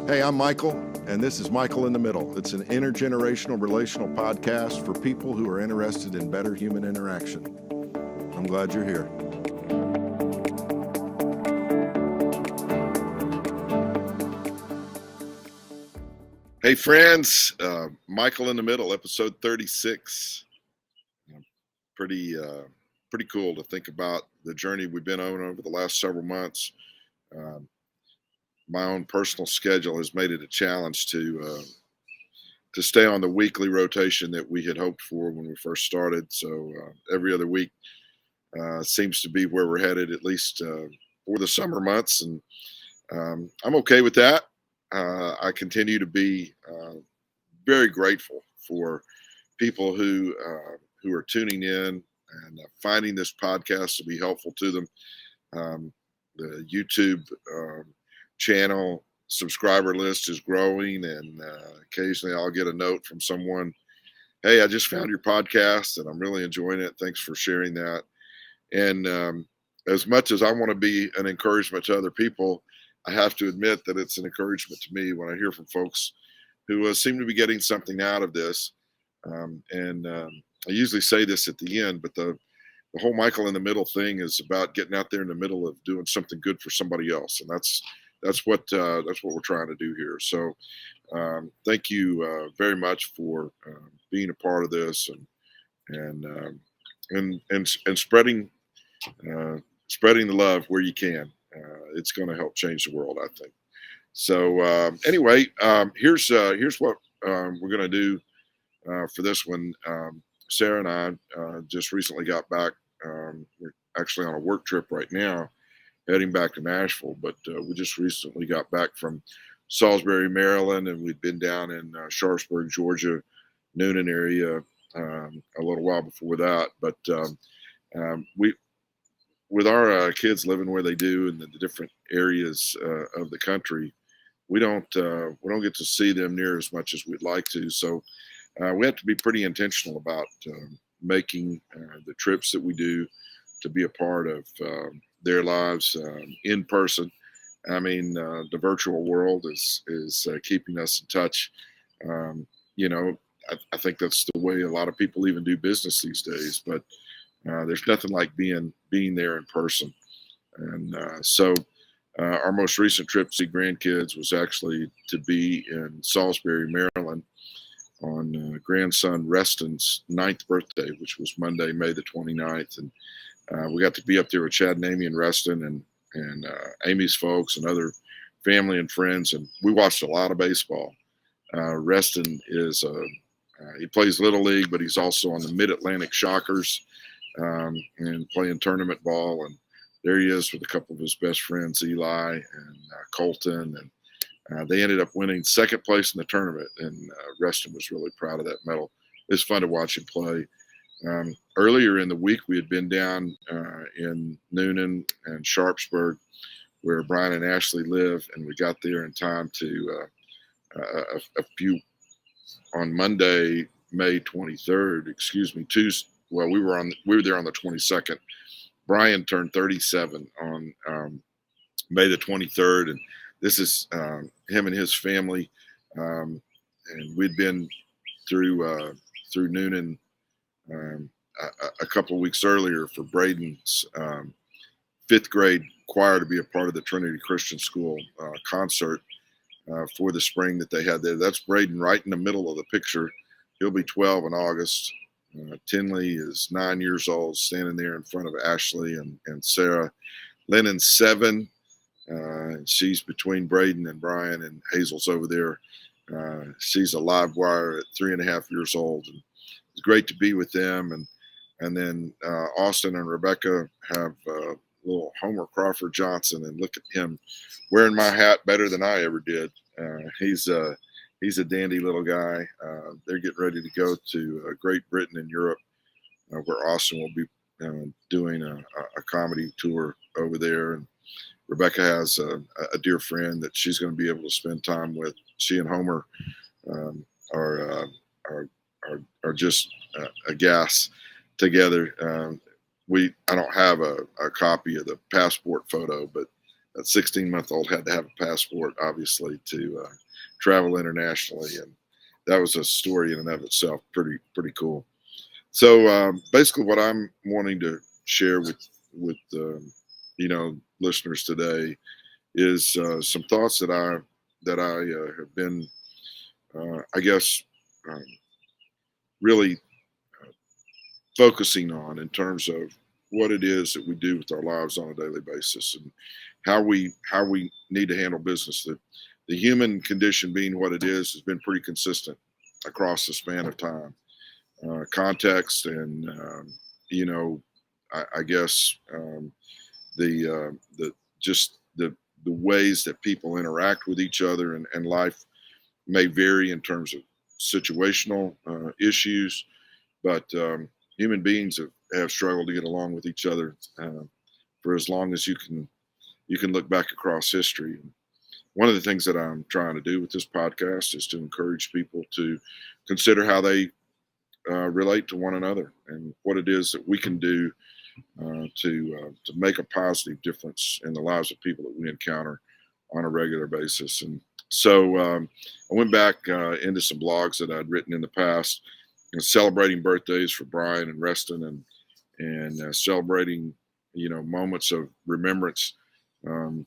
Hey, I'm Michael, and this is Michael in the Middle. It's an intergenerational relational podcast for people who are interested in better human interaction. I'm glad you're here. Hey, friends, Michael in the Middle, episode 36. Pretty cool to think about the journey we've been on over the last several months. My own personal schedule has made it a challenge to stay on the weekly rotation that we had hoped for when we first started. So every other week seems to be where we're headed, at least for the summer months. And I'm okay with that. I continue to be very grateful for people who are tuning in and finding this podcast to be helpful to them. The YouTube channel subscriber list is growing, and occasionally I'll get a note from someone, hey, I just found your podcast and I'm really enjoying it. Thanks for sharing that. And as much as I want to be an encouragement to other people, I have to admit that it's an encouragement to me when I hear from folks who seem to be getting something out of this. I usually say this at the end, but the whole Michael in the Middle thing is about getting out there in the middle of doing something good for somebody else. And that's what we're trying to do here. So thank you very much for being a part of this and spreading the love where you can. It's going to help change the world, I think. So anyway, here's what we're going to do for this one. Sarah and I just recently got back. We're actually on a work trip right now, heading back to Nashville, but we just recently got back from Salisbury, Maryland, and we'd been down in Sharpsburg, Georgia, Noonan area a little while before that. But we, with our kids living where they do in the different areas of the country, we don't get to see them near as much as we'd like to. So we have to be pretty intentional about making the trips that we do to be a part of their lives in person. I mean, the virtual world is keeping us in touch. I think that's the way a lot of people even do business these days. But there's nothing like being there in person. And so our most recent trip to see grandkids was actually to be in Salisbury, Maryland, on grandson Reston's 9th birthday, which was Monday, May the 29th. And we got to be up there with Chad and Amy and Reston and Amy's folks and other family and friends. And we watched a lot of baseball. Reston he plays Little League, but he's also on the Mid-Atlantic Shockers and playing tournament ball. And there he is with a couple of his best friends, Eli and Colton. And they ended up winning second place in the tournament, and Reston was really proud of that medal. It's fun to watch him play. Earlier in the week, we had been down in Noonan and Sharpsburg, where Brian and Ashley live, and we got there in time to on Monday, May 23rd. Tuesday. Well, we were there on the 22nd. Brian turned 37 on May the 23rd, and this is him and his family, and we'd been through Noonan a couple of weeks earlier for Braden's 5th grade choir to be a part of the Trinity Christian School concert for the spring that they had there. That's Braden right in the middle of the picture. He'll be 12 in August. Tinley is 9 years old, standing there in front of Ashley and Sarah. Lennon's 7. She's between Braden and Brian, and Hazel's over there. She's a live wire at 3.5 years old. And it's great to be with them. And then Austin and Rebecca have little Homer Crawford Johnson, and look at him wearing my hat better than I ever did. He's a dandy little guy. They're getting ready to go to Great Britain and Europe, where Austin will be doing a comedy tour over there. And Rebecca has a dear friend that she's going to be able to spend time with. She and Homer are just a gas together. I don't have a copy of the passport photo, but That 16-month-old had to have a passport, obviously, to travel internationally, and that was a story in and of itself. Pretty cool. So basically, what I'm wanting to share with listeners today is some thoughts that I have been, I guess, um, really focusing on in terms of what it is that we do with our lives on a daily basis and how we need to handle business. The human condition being what it is has been pretty consistent across the span of time, context, and you know, I guess the just the ways that people interact with each other and life may vary in terms of situational issues, but human beings have struggled to get along with each other for as long as you can look back across history. And one of the things that I'm trying to do with this podcast is to encourage people to consider how they relate to one another and what it is that we can do to make a positive difference in the lives of people that we encounter on a regular basis. And so I went back into some blogs that I'd written in the past, celebrating birthdays for Brian and Reston, and celebrating moments of remembrance. Um,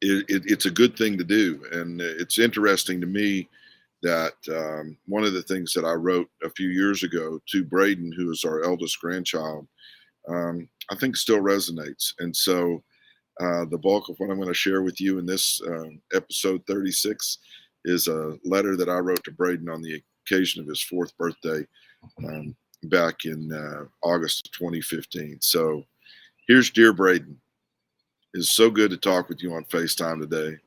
it's a good thing to do, and it's interesting to me that one of the things that I wrote a few years ago to Braden, who is our eldest grandchild, I think still resonates. And so the bulk of what I'm going to share with you in this episode 36 is a letter that I wrote to Braden on the occasion of his fourth birthday back in August of 2015. So here's Dear Braden. It's so good to talk with you on FaceTime today.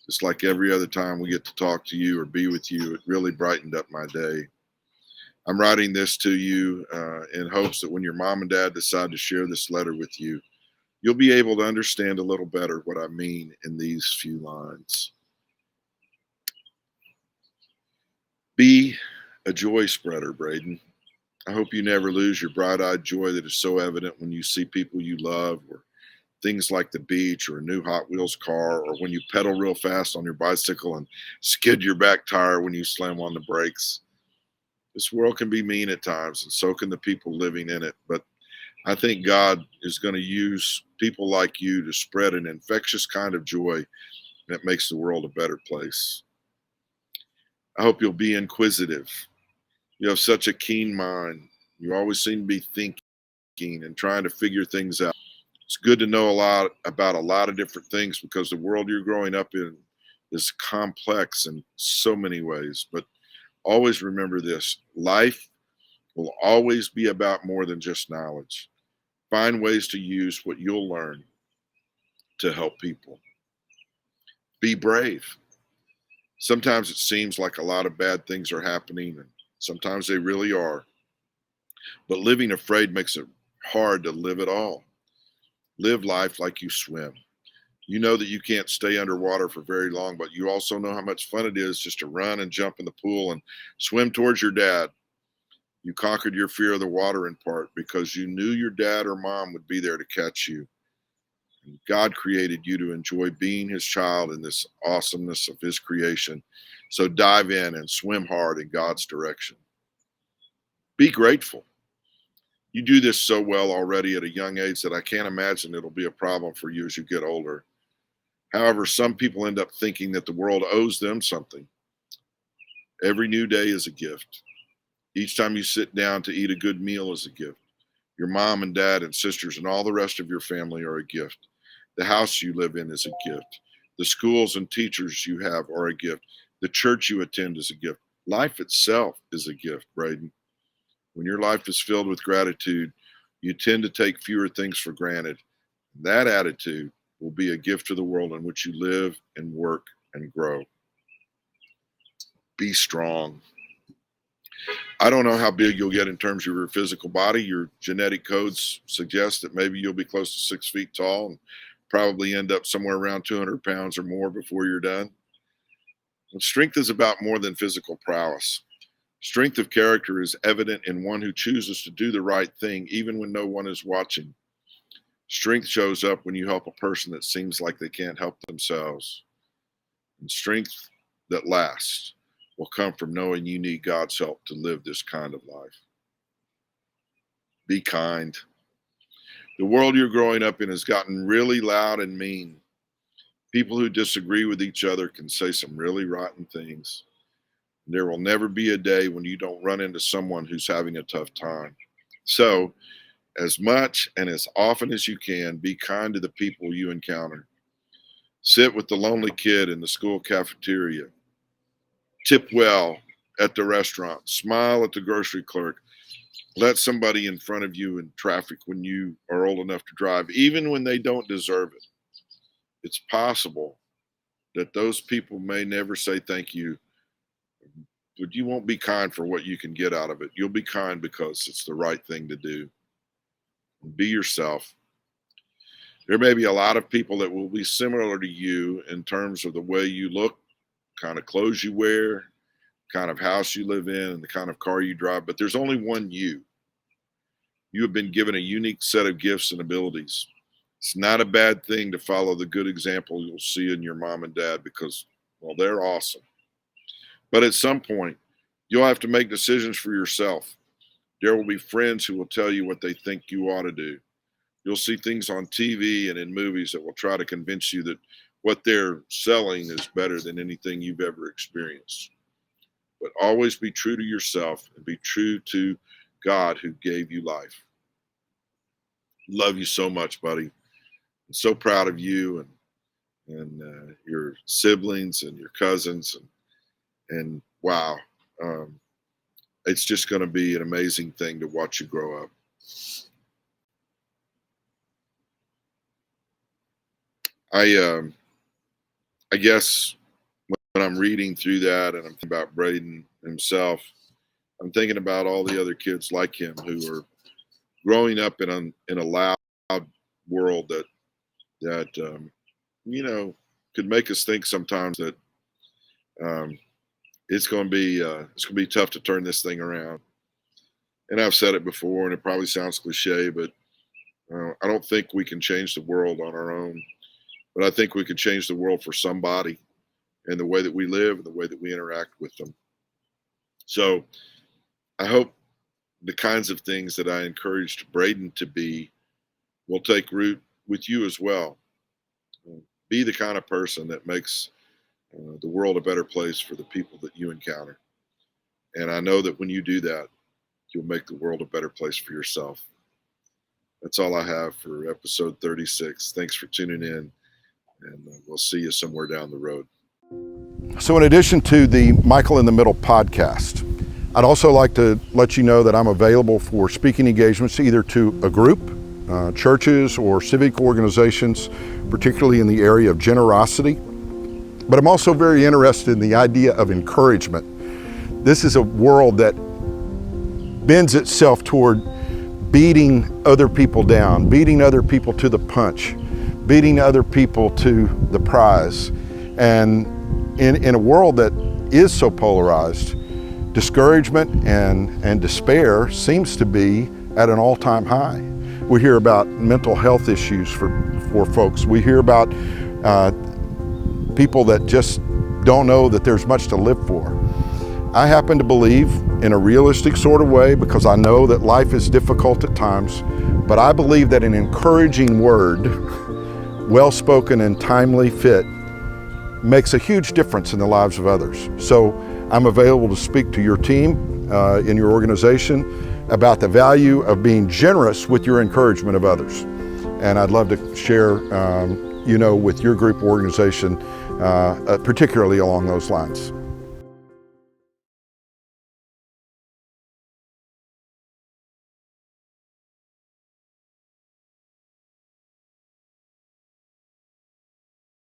Just like every other time we get to talk to you or be with you, it really brightened up my day. I'm writing this to you in hopes that when your mom and dad decide to share this letter with you, you'll be able to understand a little better what I mean in these few lines. Be a joy spreader, Braden. I hope you never lose your bright-eyed joy that is so evident when you see people you love, or things like the beach or a new Hot Wheels car, or when you pedal real fast on your bicycle and skid your back tire when you slam on the brakes. This world can be mean at times, and so can the people living in it, but I think God is going to use people like you to spread an infectious kind of joy that makes the world a better place. I hope you'll be inquisitive. You have such a keen mind. You always seem to be thinking and trying to figure things out. It's good to know a lot about a lot of different things because the world you're growing up in is complex in so many ways. But always remember this: life will always be about more than just knowledge. Find ways to use what you'll learn to help people. Be brave. Sometimes it seems like a lot of bad things are happening, and sometimes they really are. But living afraid makes it hard to live at all. Live life like you swim. You know that you can't stay underwater for very long, but you also know how much fun it is just to run and jump in the pool and swim towards your dad. You conquered your fear of the water in part because you knew your dad or mom would be there to catch you. And God created you to enjoy being his child in this awesomeness of his creation. So dive in and swim hard in God's direction. Be grateful. You do this so well already at a young age that I can't imagine it'll be a problem for you as you get older. However, some people end up thinking that the world owes them something. Every new day is a gift. Each time you sit down to eat a good meal is a gift. Your mom and dad and sisters and all the rest of your family are a gift. The house you live in is a gift. The schools and teachers you have are a gift. The church you attend is a gift. Life itself is a gift, Braden. When your life is filled with gratitude, you tend to take fewer things for granted. That attitude will be a gift to the world in which you live and work and grow. Be strong. I don't know how big you'll get in terms of your physical body. Your genetic codes suggest that maybe you'll be close to 6 feet tall and probably end up somewhere around 200 pounds or more before you're done. But strength is about more than physical prowess. Strength of character is evident in one who chooses to do the right thing even when no one is watching. Strength shows up when you help a person that seems like they can't help themselves. And strength that lasts will come from knowing you need God's help to live this kind of life. Be kind. The world you're growing up in has gotten really loud and mean. People who disagree with each other can say some really rotten things. There will never be a day when you don't run into someone who's having a tough time. So, as much and as often as you can, be kind to the people you encounter. Sit with the lonely kid in the school cafeteria. Tip well at the restaurant. Smile at the grocery clerk. Let somebody in front of you in traffic when you are old enough to drive, even when they don't deserve it. It's possible that those people may never say thank you, but you won't be kind for what you can get out of it. You'll be kind because it's the right thing to do. Be yourself. There may be a lot of people that will be similar to you in terms of the way you look, kind of clothes you wear, kind of house you live in, and the kind of car you drive, but there's only one you. You have been given a unique set of gifts and abilities. It's not a bad thing to follow the good example you'll see in your mom and dad because, well, they're awesome. But at some point, you'll have to make decisions for yourself. There will be friends who will tell you what they think you ought to do. You'll see things on TV and in movies that will try to convince you that what they're selling is better than anything you've ever experienced. But always be true to yourself and be true to God who gave you life. Love you so much, buddy. I'm so proud of you and your siblings and your cousins and wow, it's just going to be an amazing thing to watch you grow up. I guess when I'm reading through that and I'm thinking about Braden himself, I'm thinking about all the other kids like him who are growing up in a loud world that could make us think sometimes that it's going to be tough to turn this thing around. And I've said it before, and it probably sounds cliche, but I don't think we can change the world on our own. But I think we can change the world for somebody and the way that we live and the way that we interact with them. So I hope the kinds of things that I encouraged Braden to be will take root with you as well. Be the kind of person that makes the world a better place for the people that you encounter. And I know that when you do that, you'll make the world a better place for yourself. That's all I have for episode 36. Thanks for tuning in, and we'll see you somewhere down the road. So in addition to the Michael in the Middle podcast, I'd also like to let you know that I'm available for speaking engagements either to a group, churches, or civic organizations, particularly in the area of generosity. But I'm also very interested in the idea of encouragement. This is a world that bends itself toward beating other people down, beating other people to the punch, beating other people to the prize. And in a world that is so polarized, discouragement and despair seems to be at an all-time high. We hear about mental health issues for folks. We hear about people that just don't know that there's much to live for. I happen to believe in a realistic sort of way because I know that life is difficult at times, but I believe that an encouraging word, well-spoken and timely fit, makes a huge difference in the lives of others. So I'm available to speak to your team in your organization about the value of being generous with your encouragement of others. And I'd love to share, with your group organization, particularly along those lines.